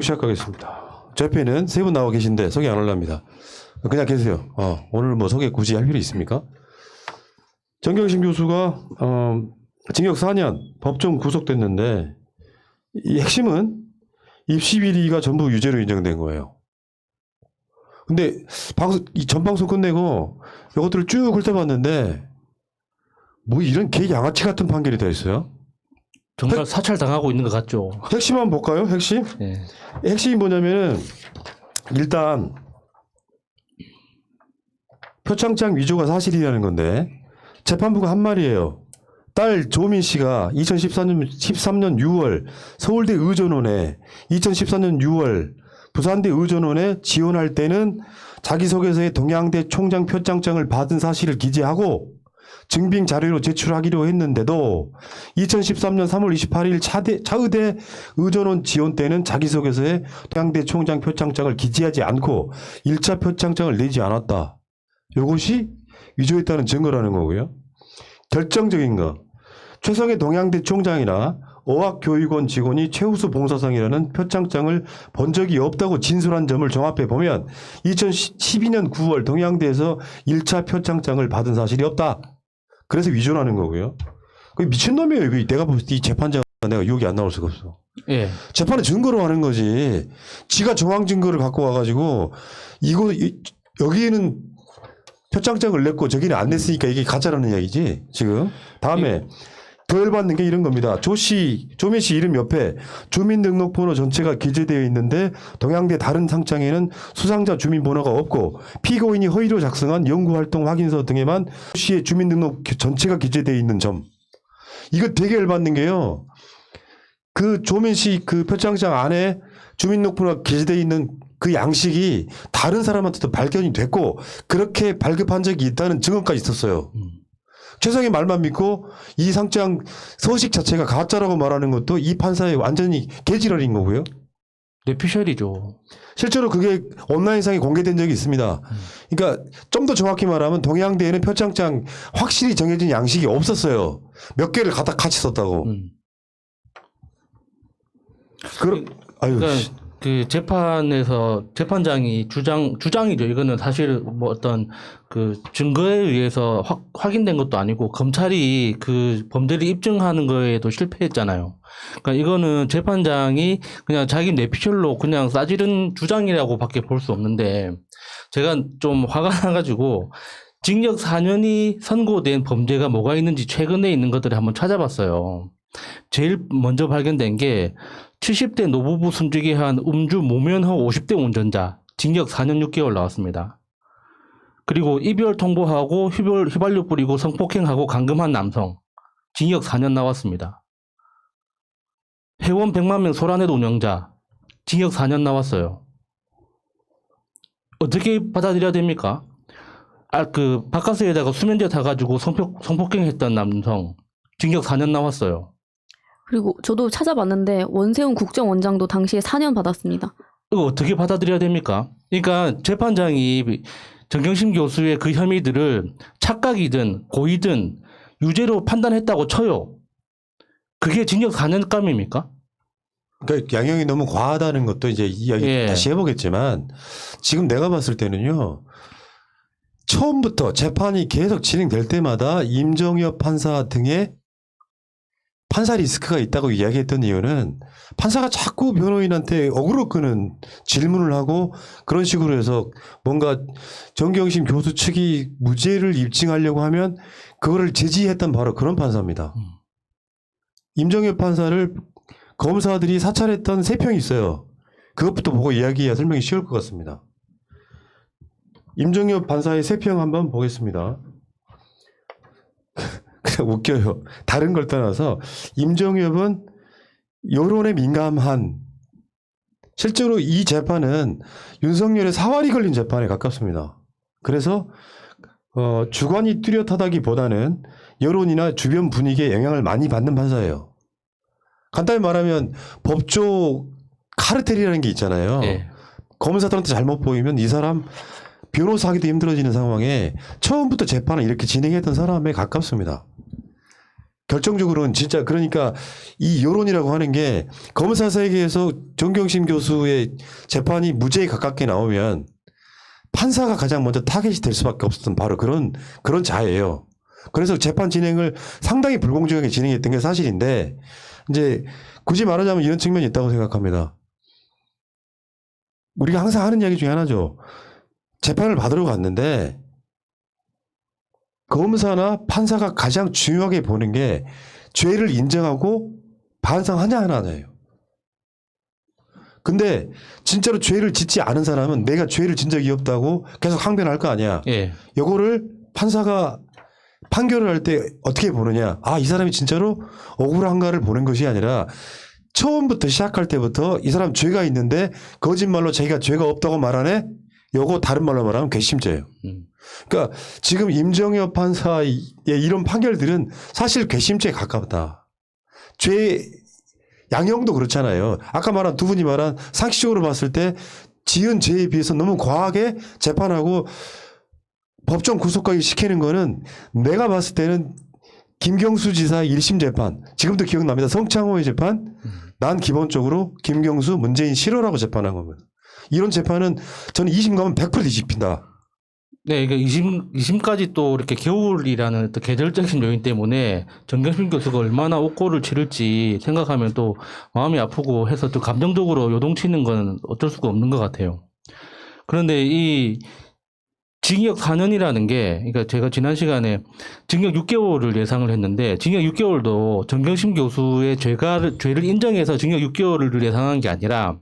시작하겠습니다. 제 옆에는 세 분 나와 계신데 소개 안 하려합니다. 그냥 계세요. 오늘 뭐 소개 굳이 할 필요 있습니까? 정경심 교수가 징역 4년 법정 구속됐는데 이 핵심은 입시 비리가 전부 유죄로 인정된 거예요. 근데 이 전방송 끝내고 이것들을 쭉 훑어봤는데 뭐 이런 개 양아치 같은 판결이 다 있어요. 정말 사찰당하고 있는 것 같죠. 핵심 한번 볼까요? 핵심? 네. 핵심이 뭐냐면은 일단 표창장 위조가 사실이라는 건데 재판부가 한 말이에요. 딸 조민 씨가 2013년 6월 서울대 의전원에 2014년 6월 부산대 의전원에 지원할 때는 자기소개서에 동양대 총장 표창장을 받은 사실을 기재하고 증빙 자료로 제출하기로 했는데도 2013년 3월 28일 차의대 의전원 지원 때는 자기소개서에 동양대 총장 표창장을 기재하지 않고 1차 표창장을 내지 않았다. 이것이 위조했다는 증거라는 거고요. 결정적인 거. 최성해 동양대 총장이나 어학교육원 직원이 최우수 봉사상이라는 표창장을 본 적이 없다고 진술한 점을 종합해 보면 2012년 9월 동양대에서 1차 표창장을 받은 사실이 없다. 그래서 위조라는 거고요. 미친놈이에요. 내가 볼 때 이 재판자가 내가 욕이 안 나올 수가 없어. 예. 재판은 증거로 하는 거지. 지가 정황 증거를 갖고 와가지고 여기에는 표창장을 냈고 저기는 안 냈으니까 이게 가짜라는 이야기지. 지금. 다음에 더 열받는 게 이런 겁니다. 조민 씨 이름 옆에 주민등록번호 전체가 기재되어 있는데 동양대 다른 상장에는 수상자 주민번호가 없고 피고인이 허위로 작성한 연구활동 확인서 등에만 조 씨의 주민등록 전체가 기재되어 있는 점. 이거 되게 열받는 게요. 그 조민 씨 그 표창장 안에 주민등록번호가 기재되어 있는 그 양식이 다른 사람한테도 발견이 됐고 그렇게 발급한 적이 있다는 증언까지 있었어요. 최성의 말만 믿고 이 상장 서식 자체가 가짜라고 말하는 것도 이 판사의 완전히 개지랄인 거고요. 뇌피셜이죠. 실제로 그게 온라인상에 공개된 적이 있습니다. 그러니까 좀 더 정확히 말하면 동양대에는 표창장 확실히 정해진 양식이 없었어요. 몇 개를 갖다 같이 썼다고. 그러니까 그 재판에서 재판장이 주장이죠. 이거는 사실 뭐 어떤 그 증거에 의해서 확인된 것도 아니고 검찰이 그 범죄를 입증하는 거에도 실패했잖아요. 그러니까 이거는 재판장이 그냥 자기 뇌피셜로 그냥 싸지른 주장이라고밖에 볼 수 없는데 제가 좀 화가 나가지고 징역 4년이 선고된 범죄가 뭐가 있는지 최근에 있는 것들을 한번 찾아봤어요. 제일 먼저 발견된 게 70대 노부부 숨지게 한 음주 모면허 50대 운전자 징역 4년 6개월 나왔습니다. 그리고 이별 통보하고 휘발유 뿌리고 성폭행하고 감금한 남성 징역 4년 나왔습니다. 회원 100만 명 소라넷 운영자 징역 4년 나왔어요. 어떻게 받아들여야 됩니까? 그 바카스에다가 수면제 타가지고 성폭행했던 남성 징역 4년 나왔어요. 그리고 저도 찾아봤는데 원세훈 국정원장도 당시에 4년 받았습니다. 이거 어떻게 받아들여야 됩니까? 그러니까 재판장이 정경심 교수의 그 혐의들을 착각이든 고의든 유죄로 판단했다고 쳐요. 그게 징역 4년감입니까? 그러니까 양형이 너무 과하다는 것도 이제 이야기 다시 해보겠지만 지금 내가 봤을 때는요. 처음부터 재판이 계속 진행될 때마다 임정엽 판사 등의 판사 리스크가 있다고 이야기했던 이유는 판사가 자꾸 변호인한테 어그로 끄는 질문을 하고 그런 식으로 해서 뭔가 정경심 교수 측이 무죄를 입증하려고 하면 그거를 제지했던 바로 그런 판사입니다. 임정엽 판사를 검사들이 사찰했던 3평이 있어요. 그것부터 보고 이야기해야 설명이 쉬울 것 같습니다. 임정엽 판사의 3평 한번 보겠습니다. 그냥 웃겨요. 다른 걸 떠나서 임정엽은 여론에 민감한 실제로 이 재판은 윤석열의 사활이 걸린 재판에 가깝습니다. 그래서 주관이 뚜렷하다기보다는 여론이나 주변 분위기에 영향을 많이 받는 판사예요. 간단히 말하면 법조 카르텔이라는 게 있잖아요. 검사들한테 잘못 보이면 이 사람 변호사 하기도 힘들어지는 상황에 처음부터 재판을 이렇게 진행했던 사람에 가깝습니다. 결정적으로는 진짜 그러니까 이 여론이라고 하는 게 검사 세계에서 정경심 교수의 재판이 무죄에 가깝게 나오면 판사가 가장 먼저 타겟이 될 수밖에 없었던 바로 그런 자예요. 그래서 재판 진행을 상당히 불공정하게 진행했던 게 사실인데 이제 굳이 말하자면 이런 측면이 있다고 생각합니다. 우리가 항상 하는 이야기 중에 하나죠. 재판을 받으러 갔는데 검사나 판사가 가장 중요하게 보는 게 죄를 인정하고 반성하냐 하나예요. 근데 진짜로 죄를 짓지 않은 사람은 내가 죄를 진 적이 없다고 계속 항변할 거 아니야. 예. 요거를 판사가 판결을 할 때 어떻게 보느냐. 아, 이 사람이 진짜로 억울한가를 보는 것이 아니라 처음부터 시작할 때부터 이 사람 죄가 있는데 거짓말로 자기가 죄가 없다고 말하네. 요거 다른 말로 말하면 괘씸죄예요. 그러니까 지금 임정엽 판사의 이런 판결들은 사실 괘씸죄에 가깝다. 죄 양형도 그렇잖아요. 아까 말한 두 분이 말한 상식적으로 봤을 때 지은 죄에 비해서 너무 과하게 재판하고 법정 구속까지 시키는 거는 내가 봤을 때는 김경수 지사의 1심 재판, 지금도 기억납니다. 성창호의 재판, 난 기본적으로 김경수, 문재인 싫어라고 재판한 겁니다. 이런 재판은 저는 2심 가면 100% 뒤집힌다. 네, 이게 2심까지 또 이렇게 겨울이라는 어떤 계절적인 요인 때문에 정경심 교수가 얼마나 옥고를 치를지 생각하면 또 마음이 아프고 해서 또 감정적으로 요동치는 건 어쩔 수가 없는 것 같아요. 그런데 이 징역 4년이라는 게, 그러니까 제가 지난 시간에 징역 6개월을 예상을 했는데 징역 6개월도 정경심 교수의 죄를 인정해서 징역 6개월을 예상한 게 아니라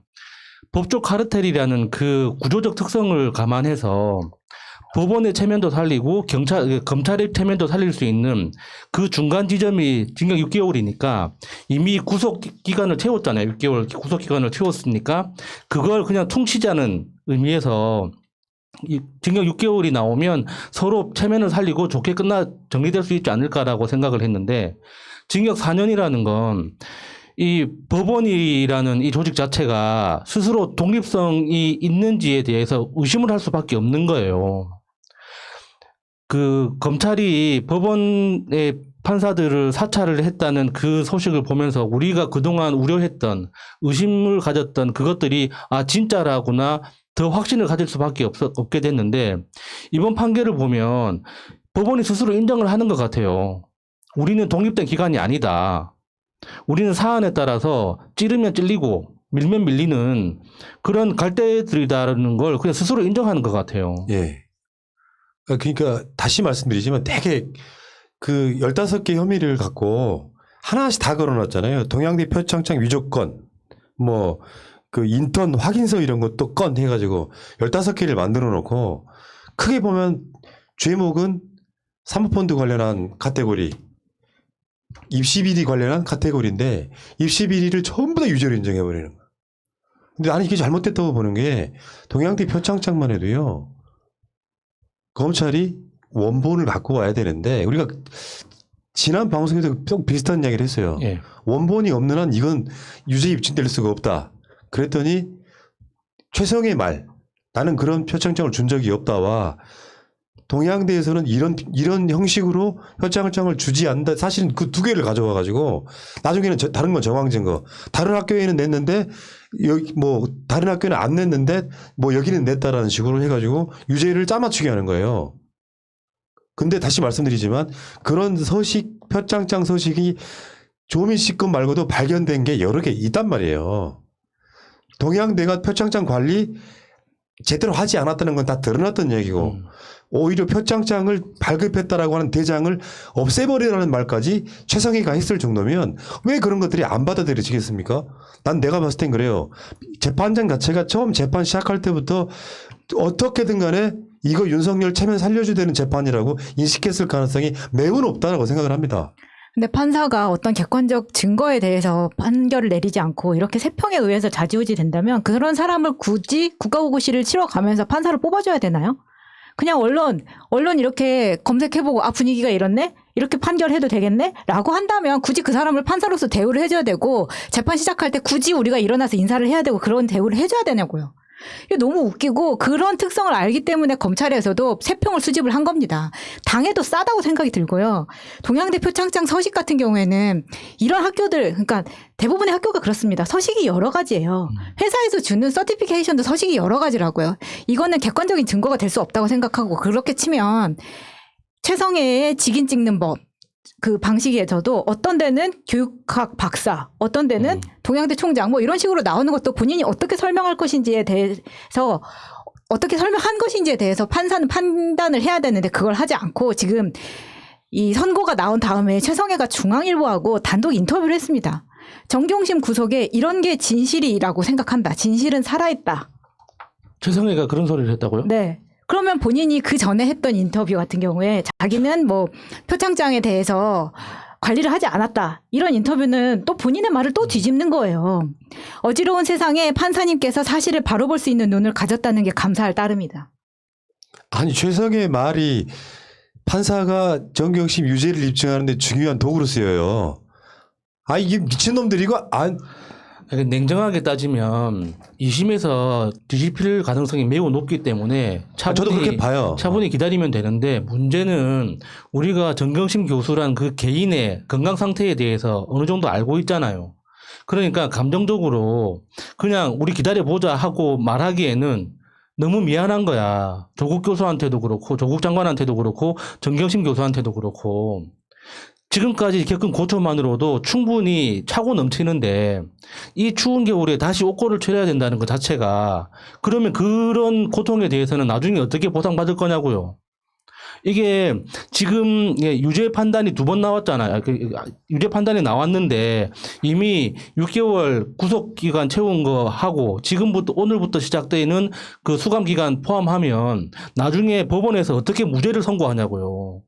법조 카르텔이라는 그 구조적 특성을 감안해서 법원의 체면도 살리고 검찰의 체면도 살릴 수 있는 그 중간 지점이 징역 6개월이니까 이미 구속 기간을 채웠잖아요. 6개월 구속 기간을 채웠으니까 그걸 그냥 퉁치자는 의미에서 이 징역 6개월이 나오면 서로 체면을 살리고 좋게 정리될 수 있지 않을까라고 생각을 했는데 징역 4년이라는 건 이 법원이라는 이 조직 자체가 스스로 독립성이 있는지에 대해서 의심을 할 수밖에 없는 거예요. 그 검찰이 법원의 판사들을 사찰을 했다는 그 소식을 보면서 우리가 그동안 우려했던 의심을 가졌던 그것들이 아 진짜라구나 더 확신을 가질 수밖에 없게 됐는데 이번 판결을 보면 법원이 스스로 인정을 하는 것 같아요. 우리는 독립된 기관이 아니다. 우리는 사안에 따라서 찌르면 찔리고 밀면 밀리는 그런 갈대들이다라는 걸 그냥 스스로 인정하는 것 같아요. 예. 그러니까 다시 말씀드리지만 되게 그 15개 혐의를 갖고 하나씩 다 걸어놨잖아요. 동양대 표창장 위조건, 뭐 그 인턴 확인서 이런 것도 건 해가지고 15개를 만들어 놓고 크게 보면 죄목은 사모펀드 관련한 카테고리, 입시 비리 관련한 카테고리인데 입시 비리를 전부 다 유죄로 인정해버리는 거야. 근데 나는 이게 잘못됐다고 보는 게 동양대 표창장만 해도요. 검찰이 원본을 갖고 와야 되는데 우리가 지난 방송에서 좀 비슷한 이야기를 했어요. 예. 원본이 없는 한 이건 유죄 입증될 수가 없다. 그랬더니 최성의 말 나는 그런 표창장을 준 적이 없다와 동양대에서는 이런 형식으로 표창장을 주지 않는다. 사실은 그 두 개를 가져와 가지고 나중에는 다른 건 정황 증거. 다른 학교에는 냈는데 여기 뭐 다른 학교는 안 냈는데 뭐 여기는 냈다라는 식으로 해가지고 유죄를 짜맞추게 하는 거예요. 근데 다시 말씀드리지만 그런 표창장 서식이 조민 씨 건 말고도 발견된 게 여러 개 있단 말이에요. 동양대가 표창장 관리 제대로 하지 않았다는 건 다 드러났던 얘기고 오히려 표창장을 발급했다라고 하는 대장을 없애버리라는 말까지 최성희가 했을 정도면 왜 그런 것들이 안 받아들여지겠습니까? 난 내가 봤을 땐 그래요. 재판장 자체가 처음 재판 시작할 때부터 어떻게든 간에 이거 윤석열 체면 살려줘야 되는 재판이라고 인식했을 가능성이 매우 높다라고 생각을 합니다. 근데 판사가 어떤 객관적 증거에 대해서 판결을 내리지 않고 이렇게 세평에 의해서 좌지우지 된다면 그런 사람을 굳이 국가보고시를 치러 가면서 판사를 뽑아줘야 되나요? 그냥 언론 이렇게 검색해보고 아 분위기가 이렇네? 이렇게 판결해도 되겠네? 라고 한다면 굳이 그 사람을 판사로서 대우를 해줘야 되고 재판 시작할 때 굳이 우리가 일어나서 인사를 해야 되고 그런 대우를 해줘야 되냐고요. 이게 너무 웃기고 그런 특성을 알기 때문에 검찰에서도 세평을 수집을 한 겁니다. 당해도 싸다고 생각이 들고요. 동양대 표창장 서식 같은 경우에는 이런 학교들, 그러니까 대부분의 학교가 그렇습니다. 서식이 여러 가지예요. 회사에서 주는 서티피케이션도 서식이 여러 가지라고요. 이거는 객관적인 증거가 될 수 없다고 생각하고 그렇게 치면 최성애의 직인 찍는 법 그 방식에서도 어떤 데는 교육학 박사, 어떤 데는 동양대 총장 뭐 이런 식으로 나오는 것도 본인이 어떻게 설명할 것인지에 대해서 어떻게 설명한 것인지에 대해서 판사는 판단을 해야 되는데 그걸 하지 않고 지금 이 선고가 나온 다음에 최성애가 중앙일보하고 단독 인터뷰를 했습니다. 정경심 구속에 이런 게 진실이라고 생각한다. 진실은 살아있다. 최성애가 그런 소리를 했다고요? 네. 그러면 본인이 그 전에 했던 인터뷰 같은 경우에 자기는 뭐 표창장에 대해서 관리를 하지 않았다. 이런 인터뷰는 또 본인의 말을 또 뒤집는 거예요. 어지러운 세상에 판사님께서 사실을 바로 볼 수 있는 눈을 가졌다는 게 감사할 따름이다. 아니 최성의 말이 판사가 정경심 유죄를 입증하는데 중요한 도구로 쓰여요. 아 이게 미친놈들 이거 그러니까 냉정하게 따지면 2심에서 뒤집힐 가능성이 매우 높기 때문에 저도 그렇게 봐요. 차분히 기다리면 되는데 문제는 우리가 정경심 교수란 그 개인의 건강 상태에 대해서 어느 정도 알고 있잖아요. 그러니까 감정적으로 그냥 우리 기다려보자 하고 말하기에는 너무 미안한 거야. 조국 교수한테도 그렇고 조국 장관한테도 그렇고 정경심 교수한테도 그렇고 지금까지 겪은 고초만으로도 충분히 차고 넘치는데 이 추운 겨울에 다시 옷걸이를 차려야 된다는 것 자체가 그러면 그런 고통에 대해서는 나중에 어떻게 보상받을 거냐고요. 이게 지금 유죄 판단이 2번 나왔잖아요. 유죄 판단이 나왔는데 이미 6개월 구속 기간 채운 거 하고 지금부터 오늘부터 시작되는 그 수감 기간 포함하면 나중에 법원에서 어떻게 무죄를 선고하냐고요.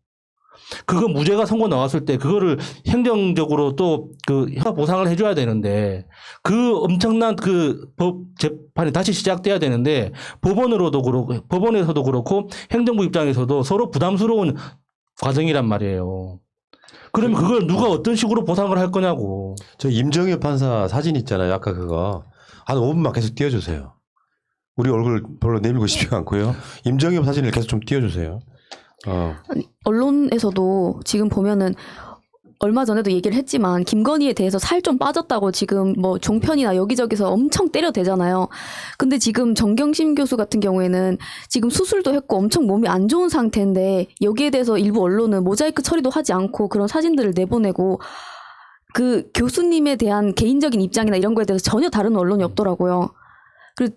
그거 무죄가 선고 나왔을 때 그거를 행정적으로 또 그 보상을 해줘야 되는데 그 엄청난 그 법 재판이 다시 시작돼야 되는데 법원으로도 그렇고 법원에서도 그렇고 행정부 입장에서도 서로 부담스러운 과정이란 말이에요. 그러면 그걸 누가 어떤 식으로 보상을 할 거냐고. 저 임정엽 판사 사진 있잖아요. 아까 그거 한 5분만 계속 띄워주세요. 우리 얼굴 별로 내밀고 싶지 않고요. 임정엽 사진을 계속 좀 띄워주세요. 아니, 언론에서도 지금 보면은 얼마 전에도 얘기를 했지만 김건희에 대해서 살 좀 빠졌다고 지금 뭐 종편이나 여기저기서 엄청 때려대잖아요. 근데 지금 정경심 교수 같은 경우에는 지금 수술도 했고 엄청 몸이 안 좋은 상태인데 여기에 대해서 일부 언론은 모자이크 처리도 하지 않고 그런 사진들을 내보내고 그 교수님에 대한 개인적인 입장이나 이런 거에 대해서 전혀 다른 언론이 없더라고요. 그리고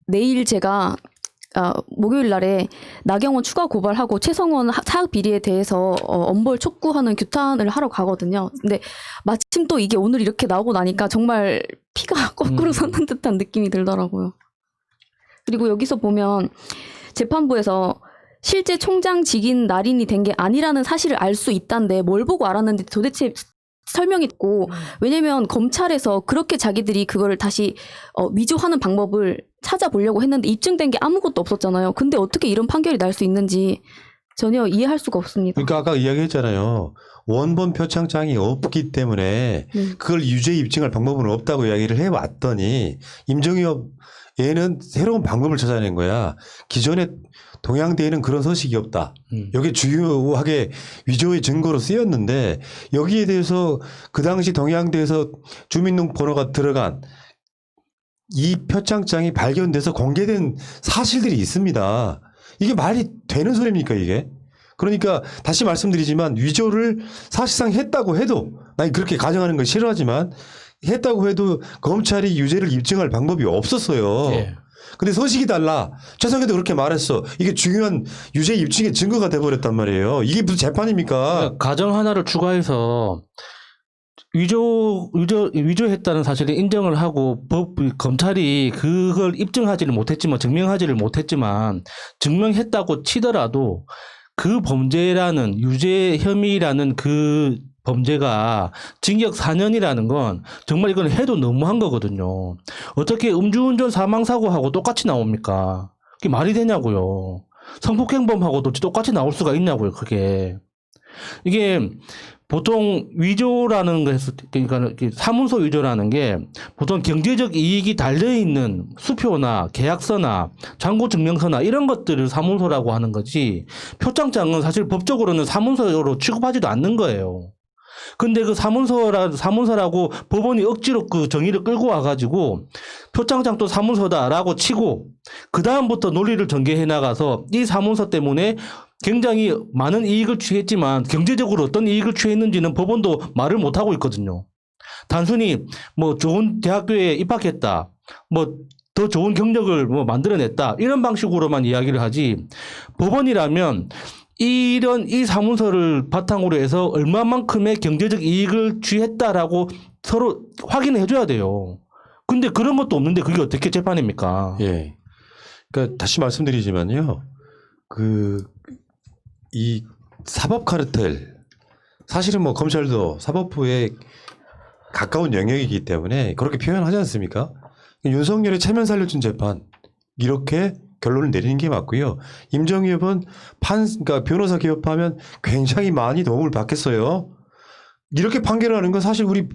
내일 제가 목요일 날에 나경원 추가 고발하고 최성원 사학 비리에 대해서 엄벌 촉구하는 규탄을 하러 가거든요. 근데 마침 또 이게 오늘 이렇게 나오고 나니까 정말 피가 거꾸로 솟는 듯한 느낌이 들더라고요. 그리고 여기서 보면 재판부에서 실제 총장 직인 날인이 된 게 아니라는 사실을 알 수 있다는데 뭘 보고 알았는지 도대체 설명이 있고 왜냐면 검찰에서 그렇게 자기들이 그거를 다시 위조하는 방법을 찾아보려고 했는데 입증된 게 아무것도 없었잖아요. 근데 어떻게 이런 판결이 날 수 있는지 전혀 이해할 수가 없습니다. 그러니까 아까 이야기했잖아요. 원본 표창장이 없기 때문에 그걸 유죄 입증할 방법은 없다고 이야기를 해왔더니 임정엽 얘는 새로운 방법을 찾아낸 거야. 기존에 동양대에는 그런 서식이 없다. 여기 중요하게 위조의 증거로 쓰였는데 여기에 대해서 그 당시 동양대에서 주민등록번호가 들어간 이 표창장이 발견돼서 공개된 사실들이 있습니다. 이게 말이 되는 소리입니까 이게? 그러니까 다시 말씀드리지만 위조를 사실상 했다고 해도 난 그렇게 가정하는 걸 싫어하지만 했다고 해도 검찰이 유죄를 입증할 방법이 없었어요. 예. 근데 서식이 달라. 최성애도 그렇게 말했어. 이게 중요한 유죄 입증의 증거가 돼버렸단 말이에요. 이게 무슨 재판입니까? 그러니까 가정 하나를 추가해서 위조했다는 사실을 인정을 하고 검찰이 그걸 입증하지를 못했지만 증명하지를 못했지만 증명했다고 치더라도 그 범죄라는 유죄 혐의라는 그 범죄가 징역 4년이라는 건 정말 이건 해도 너무한 거거든요. 어떻게 음주운전 사망사고하고 똑같이 나옵니까? 그게 말이 되냐고요. 성폭행범하고도 똑같이 나올 수가 있냐고요, 그게. 이게 보통 위조라는 것에서 그러니까 사문서 위조라는 게 보통 경제적 이익이 달려 있는 수표나 계약서나 잔고 증명서나 이런 것들을 사문서라고 하는 거지 표창장은 사실 법적으로는 사문서로 취급하지도 않는 거예요. 근데 그 사문서라고 법원이 억지로 그 정의를 끌고 와가지고 표창장도 사문서다라고 치고 그 다음부터 논리를 전개해 나가서 이 사문서 때문에 굉장히 많은 이익을 취했지만 경제적으로 어떤 이익을 취했는지는 법원도 말을 못하고 있거든요. 단순히 뭐 좋은 대학교에 입학했다, 뭐 더 좋은 경력을 뭐 만들어냈다 이런 방식으로만 이야기를 하지 법원이라면 이 사문서를 바탕으로 해서 얼마만큼의 경제적 이익을 취했다라고 서로 확인을 해줘야 돼요. 근데 그런 것도 없는데 그게 어떻게 재판입니까? 예. 그러니까 다시 말씀드리지만요. 이 사법 카르텔 사실은 뭐 검찰도 사법부에 가까운 영역이기 때문에 그렇게 표현하지 않습니까? 윤석열의 체면 살려준 재판 이렇게 결론을 내리는 게 맞고요. 임정엽은 그러니까 변호사 개업하면 굉장히 많이 도움을 받겠어요. 이렇게 판결하는 건 사실 우리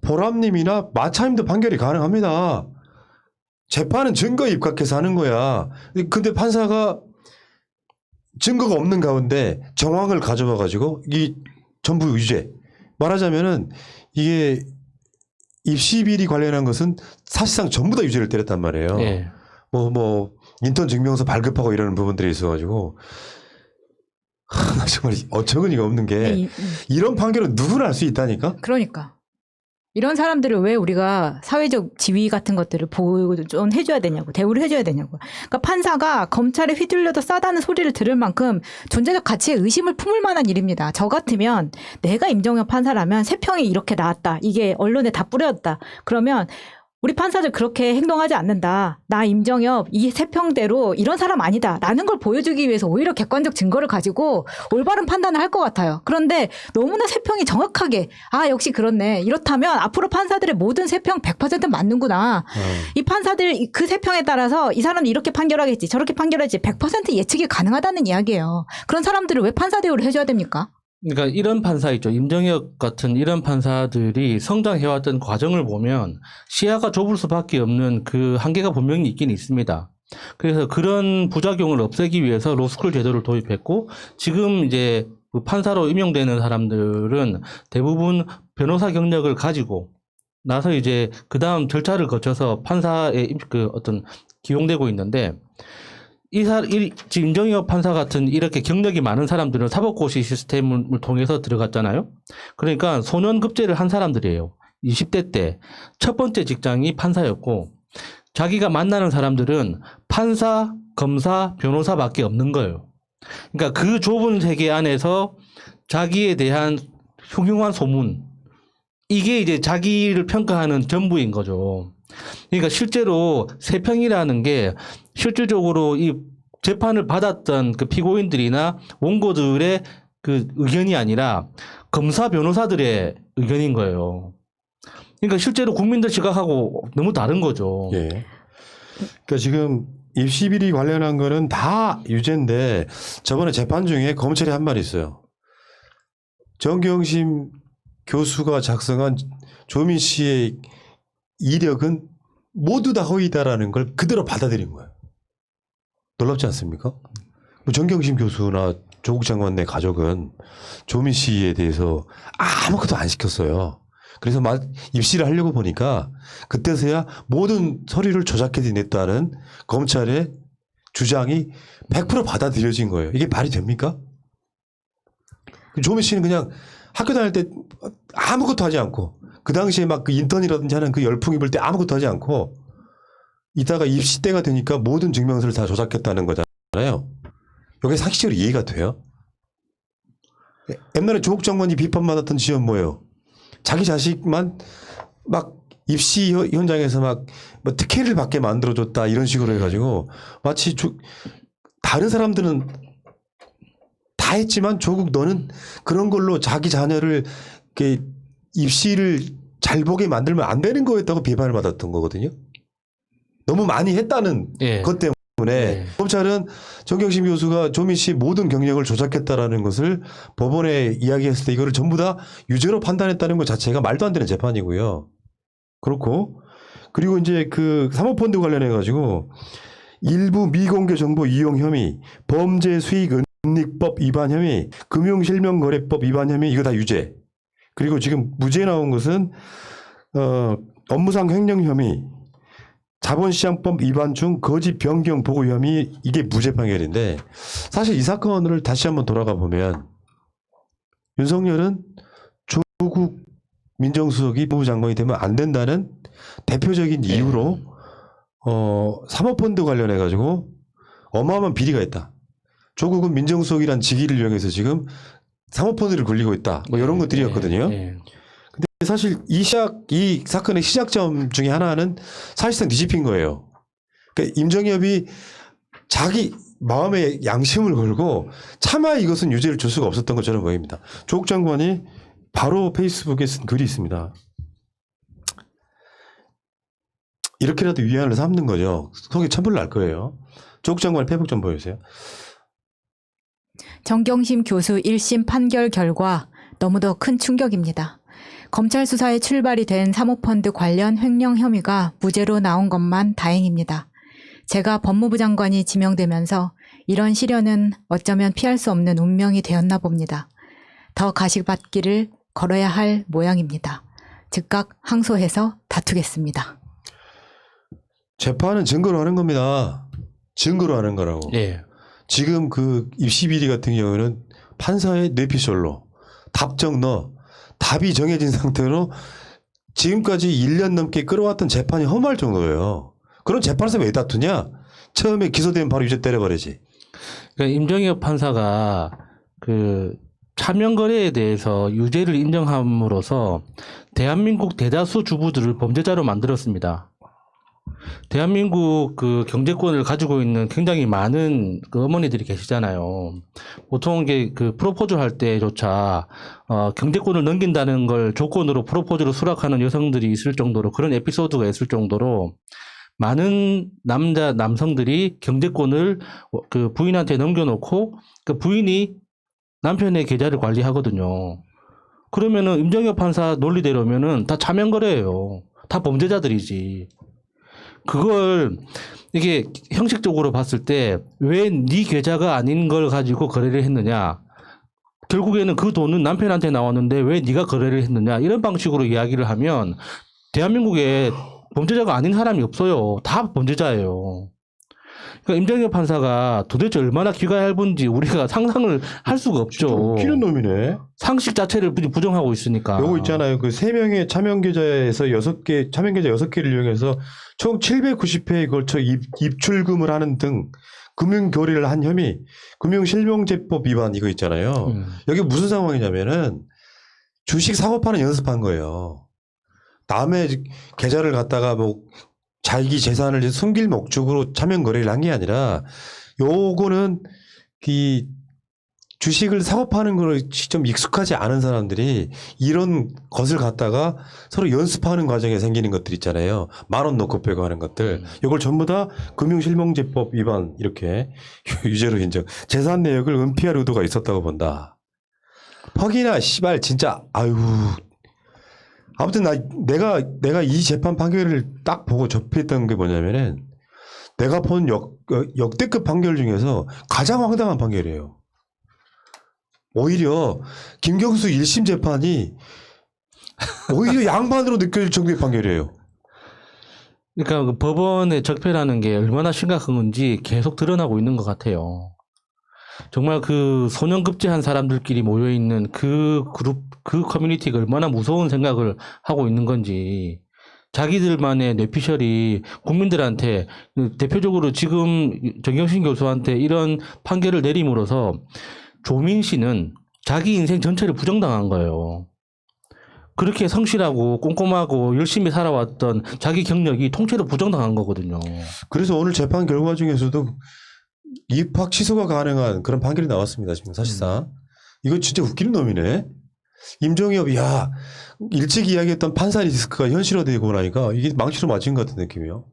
보람님이나 마차님도 판결이 가능합니다. 재판은 증거에 입각해서 하는 거야. 근데 판사가 증거가 없는 가운데 정황을 가져와 가지고 이 전부 유죄. 말하자면은 이게 입시 비리 관련한 것은 사실상 전부 다 유죄를 때렸단 말이에요. 예. 뭐 인턴 증명서 발급하고 이러는 부분들이 있어가지고 정말 어처구니가 없는 게 이런 판결은 누구나 할 수 있다니까. 그러니까. 이런 사람들을 왜 우리가 사회적 지위 같은 것들을 보존해줘야 되냐고, 대우를 해줘야 되냐고. 그러니까 판사가 검찰에 휘둘려도 싸다는 소리를 들을 만큼 존재적 가치에 의심을 품을 만한 일입니다. 저 같으면 내가 임정엽 판사라면 세 평이 이렇게 나왔다. 이게 언론에 다 뿌려졌다. 그러면 우리 판사들 그렇게 행동하지 않는다. 나 임정엽 이 세 평대로 이런 사람 아니다. 라는 걸 보여주기 위해서 오히려 객관적 증거를 가지고 올바른 판단을 할 것 같아요. 그런데 너무나 세 평이 정확하게 역시 그렇네. 이렇다면 앞으로 판사들의 모든 세 평 100% 맞는구나. 이 판사들 그 세 평에 따라서 이 사람은 이렇게 판결하겠지. 저렇게 판결하지. 100% 예측이 가능하다는 이야기예요. 그런 사람들을 왜 판사 대우를 해줘야 됩니까? 그러니까 이런 판사 있죠. 임정혁 같은 이런 판사들이 성장해왔던 과정을 보면 시야가 좁을 수밖에 없는 그 한계가 분명히 있긴 있습니다. 그래서 그런 부작용을 없애기 위해서 로스쿨 제도를 도입했고 지금 이제 그 판사로 임용되는 사람들은 대부분 변호사 경력을 가지고 나서 이제 그 다음 절차를 거쳐서 판사에 그 어떤 기용되고 있는데 지금 임정엽 판사 같은 이렇게 경력이 많은 사람들은 사법고시 시스템을 통해서 들어갔잖아요. 그러니까 소년급제를 한 사람들이에요. 20대 때 첫 번째 직장이 판사였고 자기가 만나는 사람들은 판사, 검사, 변호사밖에 없는 거예요. 그러니까 그 좁은 세계 안에서 자기에 대한 흉흉한 소문 이게 이제 자기를 평가하는 전부인 거죠. 그러니까 실제로 세평이라는 게 실질적으로 이 재판을 받았던 그 피고인들이나 원고들의 그 의견이 아니라 검사 변호사들의 의견인 거예요. 그러니까 실제로 국민들 시각하고 너무 다른 거죠. 예. 그러니까 지금 입시 비리 관련한 거는 다 유죄인데 저번에 재판 중에 검찰이 한 말이 있어요. 정경심 교수가 작성한 조민 씨의 이력은 모두 다 허위다라는 걸 그대로 받아들인 거예요. 놀랍지 않습니까? 뭐 정경심 교수나 조국 장관의 가족은 조민 씨에 대해서 아무것도 안 시켰어요. 그래서 막 입시를 하려고 보니까 그때서야 모든 서류를 조작해냈다는 검찰의 주장이 100% 받아들여진 거예요. 이게 말이 됩니까? 조민 씨는 그냥 학교 다닐 때 아무것도 하지 않고 그 당시에 막 그 인턴이라든지 하는 그 열풍이 불 때 아무것도 하지 않고 이따가 입시 때가 되니까 모든 증명서를 다 조작했다는 거잖아요. 이게 상식적으로 이해가 돼요? 옛날에 조국 장관이 비판받았던 지점 뭐예요? 자기 자식만 막 입시 현장에서 막 뭐 특혜를 받게 만들어줬다 이런 식으로 해가지고 마치 다른 사람들은 다 했지만 조국 너는 그런 걸로 자기 자녀를 입시를 잘 보게 만들면 안 되는 거였다고 비판을 받았던 거거든요. 너무 많이 했다는 것 때문에 때문에 검찰은 정경심 교수가 조민 씨 모든 경력을 조작했다라는 것을 법원에 이야기했을 때 이거를 전부 다 유죄로 판단했다는 것 자체가 말도 안 되는 재판이고요. 그렇고 그리고 이제 그 사모펀드 관련해 가지고 일부 미공개 정보 이용 혐의, 범죄 수익 은닉법 위반 혐의, 금융실명거래법 위반 혐의 이거 다 유죄. 그리고 지금 무죄 나온 것은 업무상 횡령 혐의, 자본시장법 위반 중 거짓 변경 보고 혐의 이게 무죄 판결인데 사실 이 사건을 다시 한번 돌아가 보면 윤석열은 조국 민정수석이 법무부 장관이 되면 안 된다는 대표적인 이유로 사모펀드 관련해 가지고 어마어마한 비리가 있다. 조국은 민정수석이란 직위를 이용해서 지금 사모펀드를 굴리고 있다. 뭐 이런 것들이었거든요. 근데 사실 이 사건의 시작점 중에 하나는 사실상 뒤집힌 거예요. 그러니까 임정엽이 자기 마음의 양심을 걸고 차마 이것은 유죄를 줄 수가 없었던 것처럼 보입니다. 조국 장관이 바로 페이스북에 쓴 글이 있습니다. 이렇게라도 위안을 삼는 거죠. 속이 천불 날 거예요. 조국 장관 페이북 좀 보여주세요. 정경심 교수 1심 판결 결과 너무도 큰 충격입니다. 검찰 수사에 출발이 된 사모펀드 관련 횡령 혐의가 무죄로 나온 것만 다행입니다. 제가 법무부 장관이 지명되면서 이런 시련은 어쩌면 피할 수 없는 운명이 되었나 봅니다. 더 가시밭길을 걸어야 할 모양입니다. 즉각 항소해서 다투겠습니다. 재판은 증거로 하는 겁니다. 증거로 하는 거라고. 예. 지금 그 입시 비리 같은 경우는 판사의 뇌피셜로 답정 넣어 답이 정해진 상태로 지금까지 1년 넘게 끌어왔던 재판이 허무할 정도예요. 그런 재판에서 왜 다투냐? 처음에 기소되면 바로 유죄 때려버리지. 그러니까 임정엽 판사가 그 차명거래에 대해서 유죄를 인정함으로써 대한민국 대다수 주부들을 범죄자로 만들었습니다. 대한민국 그 경제권을 가지고 있는 굉장히 많은 그 어머니들이 계시잖아요. 보통 이게 그 프로포즈 할 때조차 경제권을 넘긴다는 걸 조건으로 프로포즈를 수락하는 여성들이 있을 정도로 그런 에피소드가 있을 정도로 많은 남성들이 경제권을 그 부인한테 넘겨놓고 그 부인이 남편의 계좌를 관리하거든요. 그러면은 임정엽 판사 논리대로면은 다 차명거래예요. 다 범죄자들이지. 그걸 이게 형식적으로 봤을 때 왜 네 계좌가 아닌 걸 가지고 거래를 했느냐. 결국에는 그 돈은 남편한테 나왔는데 왜 네가 거래를 했느냐. 이런 방식으로 이야기를 하면 대한민국에 범죄자가 아닌 사람이 없어요. 다 범죄자예요. 그러니까 임정엽 판사가 도대체 얼마나 귀가 얇은지 우리가 상상을 할 수가 없죠. 웃기는 놈이네. 상식 자체를 부정하고 있으니까. 요거 있잖아요. 그 3명의 차명계좌에서 6개, 차명계좌 6개를 이용해서 총 790회에 걸쳐 입출금을 하는 등 금융교리를 한 혐의, 금융실명제법 위반 이거 있잖아요. 여기 무슨 상황이냐면은 주식 사고 파는 연습한 거예요. 남의 계좌를 갖다가 뭐 자기 재산을 숨길 목적으로 차명 거래를 한 게 아니라 요거는 이 주식을 사고 파는 거를 좀 익숙하지 않은 사람들이 이런 것을 갖다가 서로 연습하는 과정에 생기는 것들 있잖아요. 10,000원 넣고 빼고 하는 것들. 요걸 전부 다 금융실명제법 위반 이렇게 유죄로 인정. 재산 내역을 은폐할 의도가 있었다고 본다. 퍽이나 씨발 진짜 아유. 아무튼 내가 이 재판 판결을 딱 보고 접했던 게 뭐냐면은 내가 본 역대급 판결 중에서 가장 황당한 판결이에요. 오히려 김경수 1심 재판이 오히려 양반으로 느껴질 정도의 판결이에요. 그러니까 그 법원의 적폐라는 게 얼마나 심각한 건지 계속 드러나고 있는 것 같아요. 정말 그 소년급제한 사람들끼리 모여있는 그 그룹, 그 커뮤니티가 얼마나 무서운 생각을 하고 있는 건지 자기들만의 뇌피셜이 국민들한테 대표적으로 지금 정경심 교수한테 이런 판결을 내림으로써 조민 씨는 자기 인생 전체를 부정당한 거예요. 그렇게 성실하고 꼼꼼하고 열심히 살아왔던 자기 경력이 통째로 부정당한 거거든요. 그래서 오늘 재판 결과 중에서도 입학 취소가 가능한 그런 판결이 나왔습니다. 지금 사실상. 이거 진짜 웃기는 놈이네. 임정엽, 야, 일찍 이야기했던 판사 리스크가 현실화되고 나니까 이게 망치로 맞은 것 같은 느낌이요.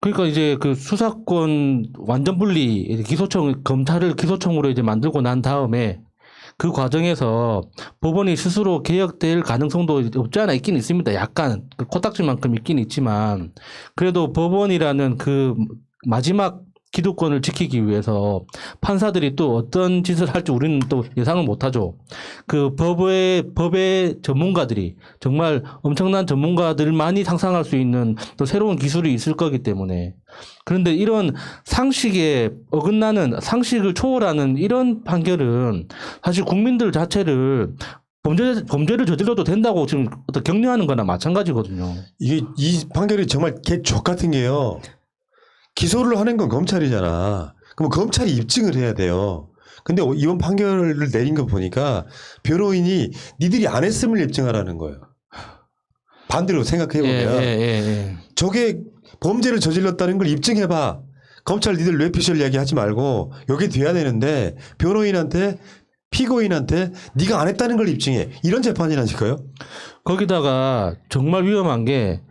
그러니까 이제 그 수사권 완전 분리 검찰을 기소청으로 이제 만들고 난 다음에 그 과정에서 법원이 스스로 개혁될 가능성도 없지 않아 있긴 있습니다. 약간 그 코딱지만큼 있긴 있지만 그래도 법원이라는 그 마지막 기득권을 지키기 위해서 판사들이 또 어떤 짓을 할지 우리는 또 예상을 못하죠. 그 법의 전문가들이 정말 엄청난 전문가들만이 상상할 수 있는 또 새로운 기술이 있을 거기 때문에 그런데 이런 상식에 어긋나는 상식을 초월하는 이런 판결은 사실 국민들 자체를 범죄를 저질러도 된다고 지금 어떤 격려하는 거나 마찬가지거든요. 이게 이 판결이 정말 개족 같은 게요. 기소를 하는 건 검찰이잖아. 그럼 검찰이 입증을 해야 돼요. 근데 이번 판결을 내린 거 보니까 변호인이 니들이 안 했음을 입증하라는 거예요. 반대로 생각해보면 저게 범죄를 저질렀다는 걸 입증해봐. 검찰 니들 뇌피셜 이야기하지 말고 여기 돼야 되는데 변호인한테 피고인한테 네가 안 했다는 걸 입증해. 이런 재판이라니까요. 거기다가 정말 위험한 게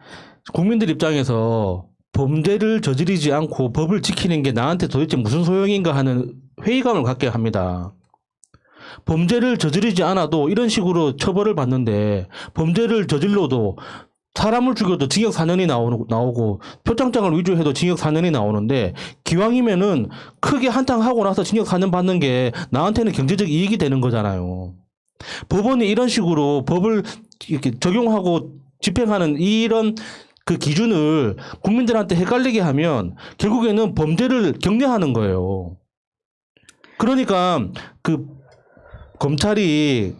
국민들 입장에서 범죄를 저지르지 않고 법을 지키는 게 나한테 도대체 무슨 소용인가 하는 회의감을 갖게 합니다. 범죄를 저지르지 않아도 이런 식으로 처벌을 받는데 범죄를 저질러도 사람을 죽여도 징역 4년이 나오고 표창장을 위조해도 징역 4년이 나오는데 기왕이면은 크게 한탕 하고 나서 징역 4년 받는 게 나한테는 경제적 이익이 되는 거잖아요. 법원이 이런 식으로 법을 이렇게 적용하고 집행하는 이런 그 기준을 국민들한테 헷갈리게 하면 결국에는 범죄를 격려하는 거예요. 그러니까 그 검찰이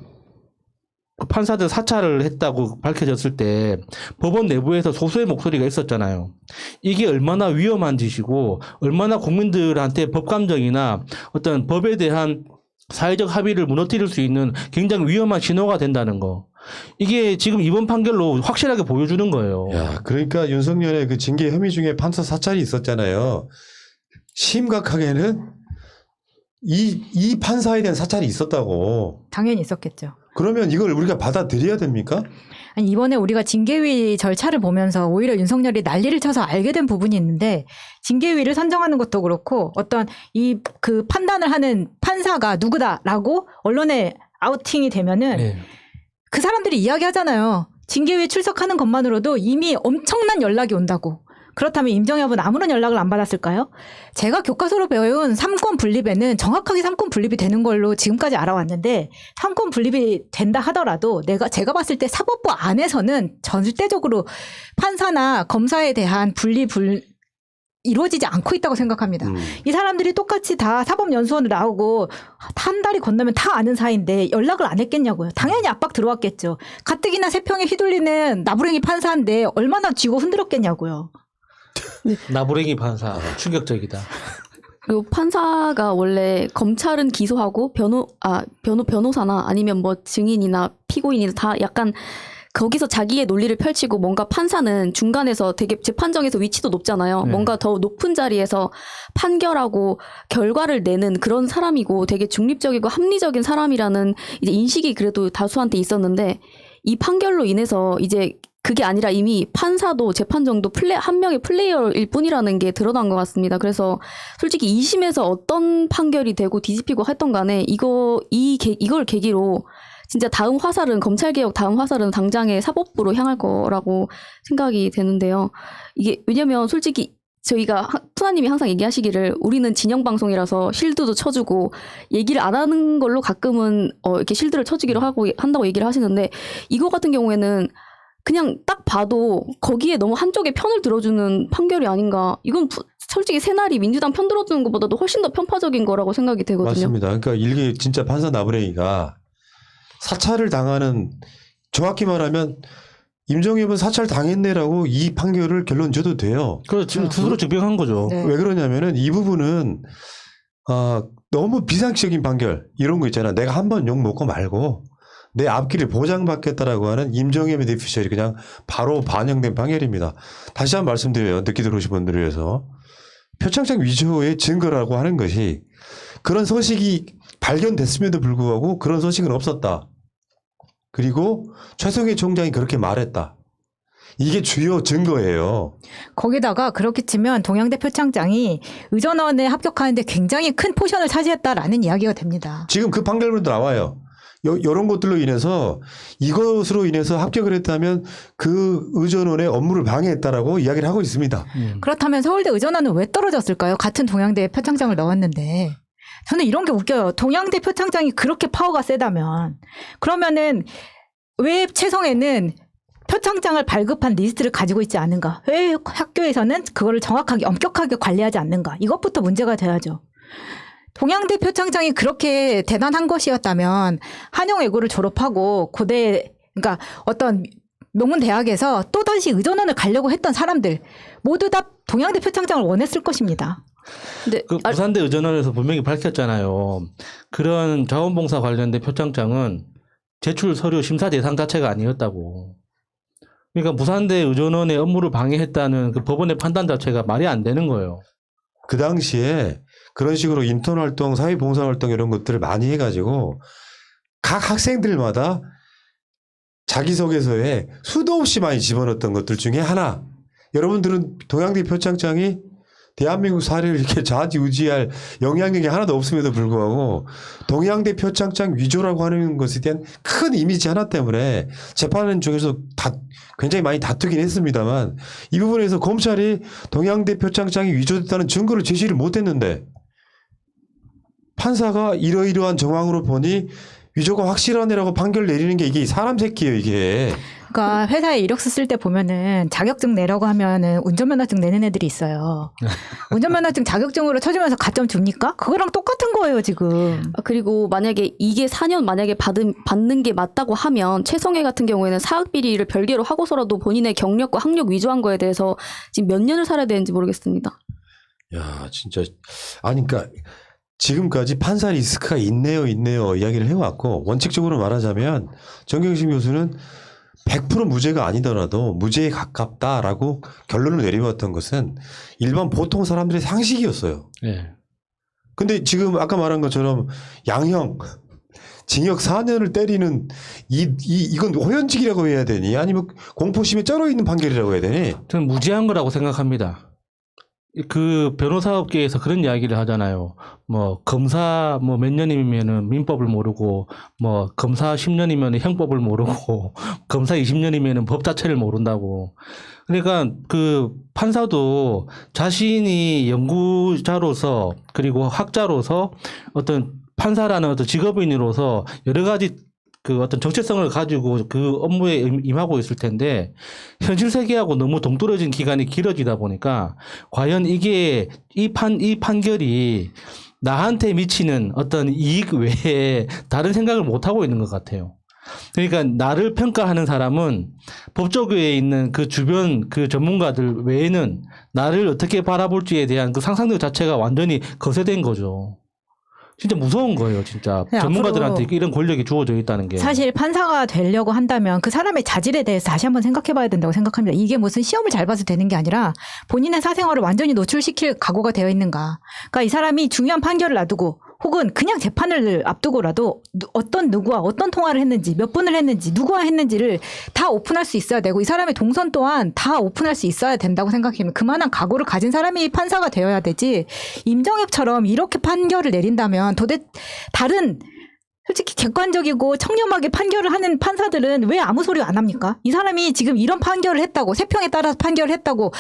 판사들 사찰을 했다고 밝혀졌을 때 법원 내부에서 소수의 목소리가 있었잖아요. 이게 얼마나 위험한 짓이고 얼마나 국민들한테 법감정이나 어떤 법에 대한 사회적 합의를 무너뜨릴 수 있는 굉장히 위험한 신호가 된다는 거. 이게 지금 이번 판결로 확실하게 보여주는 거예요. 야, 그러니까 윤석열의 그 징계 혐의 중에 판사 사찰이 있었잖아요. 심각하게는 이 판사에 대한 사찰이 있었다고. 당연히 있었겠죠. 그러면 이걸 우리가 받아들여야 됩니까? 아니, 이번에 우리가 징계위 절차를 보면서 오히려 윤석열이 난리를 쳐서 알게 된 부분이 있는데 징계위를 선정하는 것도 그렇고 어떤 그 판단을 하는 판사가 누구다라고 언론에 아우팅이 되면은 네. 그 사람들이 이야기하잖아요. 징계위에 출석하는 것만으로도 이미 엄청난 연락이 온다고. 그렇다면 임정엽은 아무런 연락을 안 받았을까요? 제가 교과서로 배운 삼권 분립에는 정확하게 삼권 분립이 되는 걸로 지금까지 알아왔는데 삼권 분립이 된다 하더라도 제가 봤을 때 사법부 안에서는 절대적으로 판사나 검사에 대한 이루어지지 않고 있다고 생각합니다. 이 사람들이 똑같이 다 사법연수원을 나오고 한 달이 건너면 다 아는 사이인데 연락을 안 했겠냐고요. 당연히 압박 들어왔겠죠. 가뜩이나 세평에 휘둘리는 나부랭이 판사인데 얼마나 쥐고 흔들었겠냐고요. 나부랭이 판사 충격적이다. 그리고 판사가 원래 검찰은 기소하고 변호사나 아니면 뭐 증인이나 피고인이나 다 약간 거기서 자기의 논리를 펼치고 뭔가 판사는 중간에서 되게 재판정에서 위치도 높잖아요. 네. 뭔가 더 높은 자리에서 판결하고 결과를 내는 그런 사람이고 되게 중립적이고 합리적인 사람이라는 이제 인식이 그래도 다수한테 있었는데 이 판결로 인해서 이제 그게 아니라 이미 판사도 재판정도 한 명의 플레이어일 뿐이라는 게 드러난 것 같습니다. 그래서 솔직히 2심에서 어떤 판결이 되고 뒤집히고 했던 간에 이걸 계기로 진짜 검찰개혁 다음 화살은 당장의 사법부로 향할 거라고 생각이 되는데요. 이게 왜냐면 솔직히 저희가 푸나님이 항상 얘기하시기를 우리는 진영방송이라서 실드도 쳐주고 얘기를 안 하는 걸로 가끔은 이렇게 실드를 쳐주기로 한다고 얘기를 하시는데 이거 같은 경우에는 그냥 딱 봐도 거기에 너무 한쪽의 편을 들어주는 판결이 아닌가. 이건 솔직히 새날이 민주당 편 들어주는 것보다도 훨씬 더 편파적인 거라고 생각이 되거든요. 맞습니다. 그러니까 이게 진짜 판사 나부랭이가 사찰을 당하는, 정확히 말하면 임정엽은 사찰 당했네라고 이 판결을 결론 줘도 돼요. 그래서 지금 스스로 증명한 거죠. 네. 왜 그러냐면은 이 부분은 너무 비상식적인 판결 이런 거 있잖아. 내가 한 번 욕 먹고 말고 내 앞길을 보장받겠다라고 하는 임정엽의 뇌피셜이 그냥 바로 반영된 판결입니다. 다시 한번 말씀드려요. 늦게 들어오신 분들을 위해서. 표창장 위조의 증거라고 하는 것이 그런 서식이 발견됐음에도 불구하고 그런 서식은 없었다. 그리고 최성해 총장이 그렇게 말했다. 이게 주요 증거예요. 거기다가 그렇게 치면 동양대 표창장이 의전원에 합격하는데 굉장히 큰 포션을 차지했다라는 이야기가 됩니다. 지금 그 판결문도 나와요. 이런 것들로 인해서 이것으로 인해서 합격을 했다면 그 의전원의 업무를 방해했다라고 이야기를 하고 있습니다. 그렇다면 서울대 의전원은 왜 떨어졌을까요? 같은 동양대에 표창장을 넣었는데. 저는 이런 게 웃겨요. 동양대 표창장이 그렇게 파워가 세다면 그러면은 왜 최성애는 표창장을 발급한 리스트를 가지고 있지 않은가? 왜 학교에서는 그거를 정확하게 엄격하게 관리하지 않는가? 이것부터 문제가 돼야죠. 동양대 표창장이 그렇게 대단한 것이었다면 한영외고를 졸업하고 고대 그러니까 어떤 명문 대학에서 또다시 의전원을 가려고 했던 사람들 모두 다 동양대 표창장을 원했을 것입니다. 근데 그 부산대 의전원에서 분명히 밝혔잖아요. 그런 자원봉사 관련된 표창장은 제출 서류 심사 대상 자체가 아니었다고. 그러니까 부산대 의전원의 업무를 방해했다는 그 법원의 판단 자체가 말이 안 되는 거예요. 그 당시에 그런 식으로 인턴 활동, 사회봉사 활동 이런 것들을 많이 해가지고 각 학생들마다 자기소개서에 수도 없이 많이 집어넣었던 것들 중에 하나. 여러분들은 동양대 표창장이 대한민국 사회를 이렇게 좌지우지할 영향력이 하나도 없음에도 불구하고 동양대 표창장 위조라고 하는 것에 대한 큰 이미지 하나 때문에 재판은 중에서 굉장히 많이 다투긴 했습니다만 이 부분에서 검찰이 동양대 표창장이 위조됐다는 증거를 제시를 못했는데 판사가 이러이러한 정황으로 보니 위조가 확실하네라고 판결 내리는 게 이게 사람 새끼예요 이게. 그러니까 회사에 이력서 쓸 때 보면은 자격증 내라고 하면은 운전면허증 내는 애들이 있어요. 운전면허증 자격증으로 쳐주면서 가점 줍니까? 그거랑 똑같은 거예요 지금. 그리고 만약에 이게 4년 만약에 받는 게 맞다고 하면 최성애 같은 경우에는 사학 비리를 별개로 하고서라도 본인의 경력과 학력 위조한 거에 대해서 지금 몇 년을 살아야 되는지 모르겠습니다. 야 진짜 아니 그러니까 지금까지 판사 리스크가 있네요 이야기를 해왔고 원칙적으로 말하자면 정경심 교수는 100% 무죄가 아니더라도 무죄에 가깝다라고 결론을 내려왔던 것은 일반 보통 사람들의 상식이었어요. 네. 근데 지금 아까 말한 것처럼 양형 징역 4년을 때리는 이건 호연직이라고 해야 되니 아니면 공포심에 쩔어 있는 판결이라고 해야 되니? 저는 무지한 거라고 생각합니다. 그 변호사업계에서 그런 이야기를 하잖아요. 뭐 검사 뭐 몇 년이면은 민법을 모르고 뭐 검사 10년이면 형법을 모르고 검사 20년이면은 법 자체를 모른다고. 그러니까 그 판사도 자신이 연구자로서 그리고 학자로서 어떤 판사라는 어떤 직업인으로서 여러 가지 그 어떤 정체성을 가지고 그 업무에 임하고 있을 텐데 현실 세계하고 너무 동떨어진 기간이 길어지다 보니까 과연 이게 이 판결이 나한테 미치는 어떤 이익 외에 다른 생각을 못 하고 있는 것 같아요. 그러니까 나를 평가하는 사람은 법조계에 있는 그 주변 그 전문가들 외에는 나를 어떻게 바라볼지에 대한 그 상상력 자체가 완전히 거세된 거죠. 진짜 무서운 거예요, 진짜. 네, 전문가들한테 이런 권력이 주어져 있다는 게. 사실 판사가 되려고 한다면 그 사람의 자질에 대해서 다시 한번 생각해 봐야 된다고 생각합니다. 이게 무슨 시험을 잘 봐서 되는 게 아니라 본인의 사생활을 완전히 노출시킬 각오가 되어 있는가. 그러니까 이 사람이 중요한 판결을 놔두고 혹은 그냥 재판을 앞두고라도 어떤 누구와 어떤 통화를 했는지 몇 분을 했는지 누구와 했는지를 다 오픈할 수 있어야 되고 이 사람의 동선 또한 다 오픈할 수 있어야 된다고 생각하면 그만한 각오를 가진 사람이 판사가 되어야 되지 임정혁처럼 이렇게 판결을 내린다면 도대체 다른 솔직히 객관적이고 청렴하게 판결을 하는 판사들은 왜 아무 소리 안 합니까? 이 사람이 지금 이런 판결을 했다고 세평에 따라서 판결을 했다고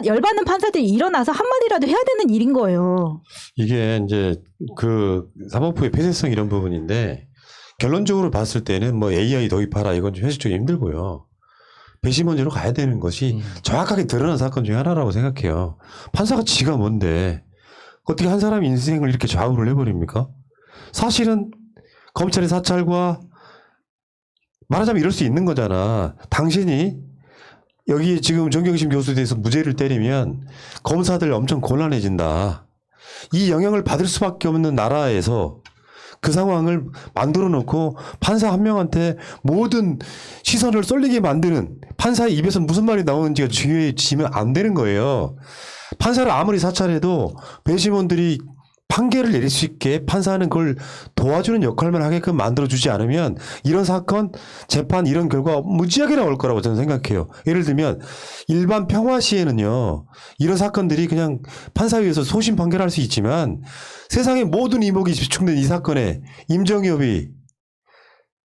열받는 판사들이 일어나서 한마디라도 해야 되는 일인 거예요. 이게 이제 그 사법부의 폐쇄성 이런 부분인데 결론적으로 봤을 때는 뭐 AI 도입하라 이건 좀 현실적으로 힘들고요. 배심원제로 가야 되는 것이 정확하게 드러난 사건 중에 하나라고 생각해요. 판사가 지가 뭔데 어떻게 한 사람 인생을 이렇게 좌우를 해버립니까? 사실은 검찰의 사찰과 말하자면 이럴 수 있는 거잖아. 당신이 여기 지금 정경심 교수에 대해서 무죄를 때리면 검사들 엄청 곤란해진다. 이 영향을 받을 수밖에 없는 나라에서 그 상황을 만들어 놓고 판사 한 명한테 모든 시선을 쏠리게 만드는 판사의 입에서 무슨 말이 나오는지가 중요해지면 안 되는 거예요. 판사를 아무리 사찰해도 배심원들이 판결을 내릴 수 있게 판사는 그걸 도와주는 역할만 하게끔 만들어주지 않으면 이런 사건, 재판 이런 결과 무지하게 나올 거라고 저는 생각해요. 예를 들면 일반 평화시에는요. 이런 사건들이 그냥 판사위에서 소심 판결할 수 있지만 세상의 모든 이목이 집중된 이 사건에 임정엽이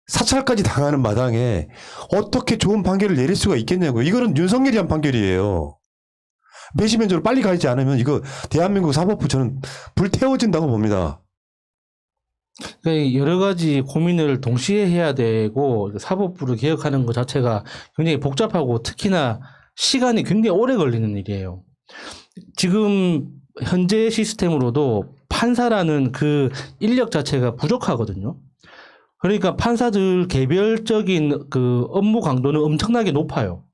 사찰까지 당하는 마당에 어떻게 좋은 판결을 내릴 수가 있겠냐고요. 이거는 윤석열이 한 판결이에요. 배심원적으로 빨리 가지 않으면 이거 대한민국 사법부 저는 불태워진다고 봅니다. 그러니까 여러 가지 고민을 동시에 해야 되고 사법부를 개혁하는 것 자체가 굉장히 복잡하고 특히나 시간이 굉장히 오래 걸리는 일이에요. 지금 현재 시스템으로도 판사라는 그 인력 자체가 부족하거든요. 그러니까 판사들 개별적인 그 업무 강도는 엄청나게 높아요.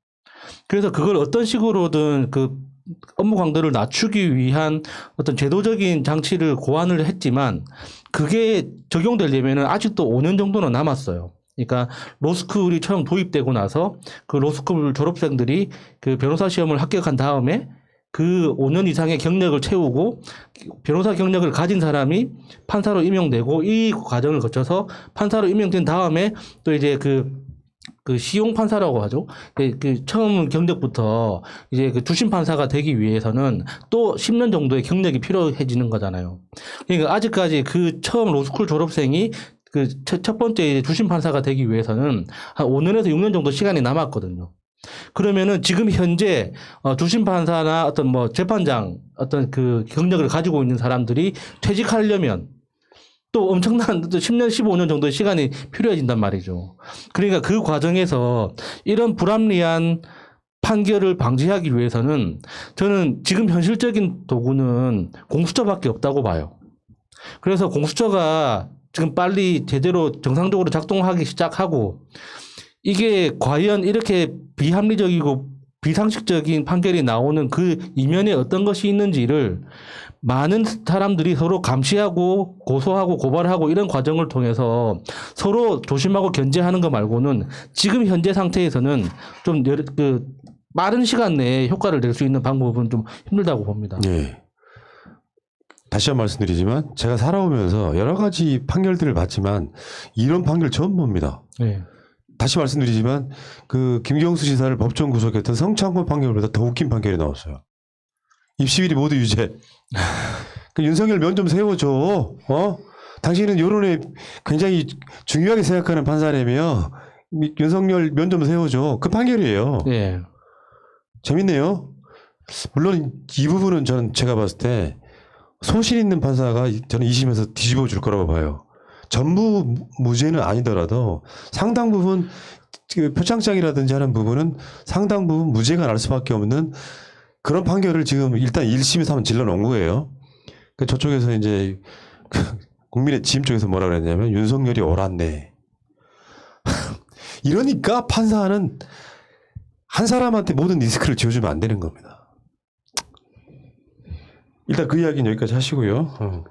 그래서 그걸 어떤 식으로든 그 업무 강도를 낮추기 위한 어떤 제도적인 장치를 고안을 했지만 그게 적용되려면 아직도 5년 정도는 남았어요. 그러니까 로스쿨이 처음 도입되고 나서 그 로스쿨 졸업생들이 그 변호사 시험을 합격한 다음에 그 5년 이상의 경력을 채우고 변호사 경력을 가진 사람이 판사로 임용되고 이 과정을 거쳐서 판사로 임용된 다음에 또 이제 그 시용 판사라고 하죠. 그 처음 경력부터 이제 그 주심 판사가 되기 위해서는 또 10년 정도의 경력이 필요해지는 거잖아요. 그러니까 아직까지 그 처음 로스쿨 졸업생이 그 첫 번째 주심 판사가 되기 위해서는 한 5년에서 6년 정도 시간이 남았거든요. 그러면은 지금 현재 주심 판사나 어떤 뭐 재판장 어떤 그 경력을 가지고 있는 사람들이 퇴직하려면 또 엄청난 10년, 15년 정도의 시간이 필요해진단 말이죠. 그러니까 그 과정에서 이런 불합리한 판결을 방지하기 위해서는 저는 지금 현실적인 도구는 공수처밖에 없다고 봐요. 그래서 공수처가 지금 빨리 제대로 정상적으로 작동하기 시작하고 이게 과연 이렇게 비합리적이고 비상식적인 판결이 나오는 그 이면에 어떤 것이 있는지를 많은 사람들이 서로 감시하고 고소하고 고발하고 이런 과정을 통해서 서로 조심하고 견제하는 것 말고는 지금 현재 상태에서는 좀 빠른 시간 내에 효과를 낼 수 있는 방법은 좀 힘들다고 봅니다. 예. 다시 한 번 말씀드리지만 제가 살아오면서 여러 가지 판결들을 봤지만 이런 판결 처음 봅니다. 네. 다시 말씀드리지만 그 김경수 지사를 법정 구속했던 성창권 판결보다 더 웃긴 판결이 나왔어요. 입시비리 모두 유죄. 그 윤석열 면 좀 세워줘. 당신은 여론에 굉장히 중요하게 생각하는 판사라며 윤석열 면 좀 세워줘. 그 판결이에요. 네. 재밌네요. 물론 이 부분은 저는 제가 봤을 때 소신 있는 판사가 저는 2심에서 뒤집어 줄 거라고 봐요. 전부 무죄는 아니더라도 상당 부분 표창장이라든지 하는 부분은 상당 부분 무죄가 날 수밖에 없는 그런 판결을 지금 일단 1심에서 한번 질러 놓은 거예요. 저쪽에서 이제 국민의힘 쪽에서 뭐라 그랬냐면 윤석열이 옳았네. 이러니까 판사는 한 사람한테 모든 리스크를 지어주면 안 되는 겁니다. 일단 그 이야기는 여기까지 하시고요.